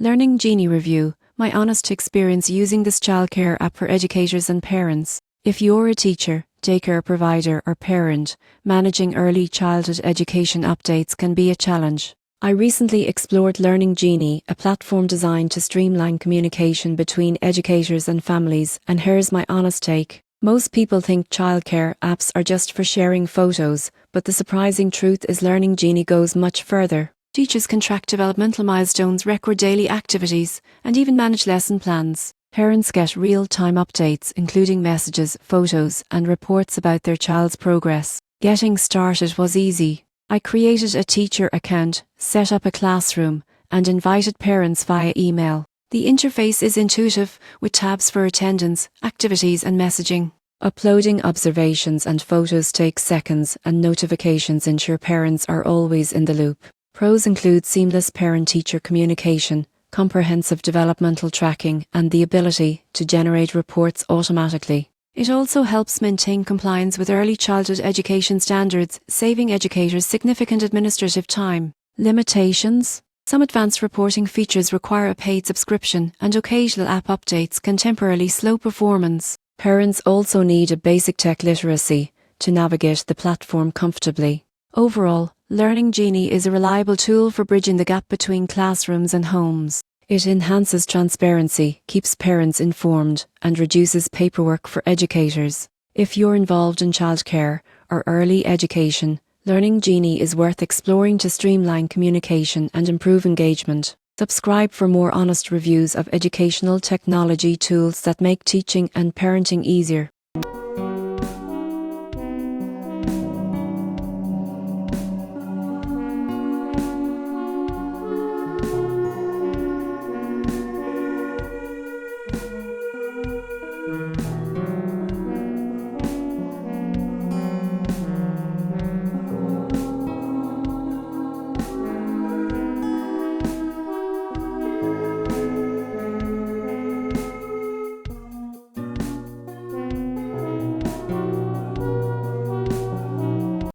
Learning Genie Review, my honest experience using this childcare app for educators and parents. If you're a teacher, daycare provider or parent, managing early childhood education updates can be a challenge. I recently explored Learning Genie, a platform designed to streamline communication between educators and families, and here's my honest take. Most people think childcare apps are just for sharing photos, but the surprising truth is Learning Genie goes much further. Teachers can track developmental milestones, record daily activities, and even manage lesson plans. Parents get real-time updates, including messages, photos, and reports about their child's progress. Getting started was easy. I created a teacher account, set up a classroom, and invited parents via email. The interface is intuitive, with tabs for attendance, activities, and messaging. Uploading observations and photos takes seconds, and notifications ensure parents are always in the loop. Pros include seamless parent-teacher communication, comprehensive developmental tracking, and the ability to generate reports automatically. It also helps maintain compliance with early childhood education standards, saving educators significant administrative time. Limitations: some advanced reporting features require a paid subscription, and occasional app updates can temporarily slow performance. Parents also need a basic tech literacy to navigate the platform comfortably. Overall, Learning Genie is a reliable tool for bridging the gap between classrooms and homes. It enhances transparency, keeps parents informed, and reduces paperwork for educators. If you're involved in childcare or early education, Learning Genie is worth exploring to streamline communication and improve engagement. Subscribe for more honest reviews of educational technology tools that make teaching and parenting easier.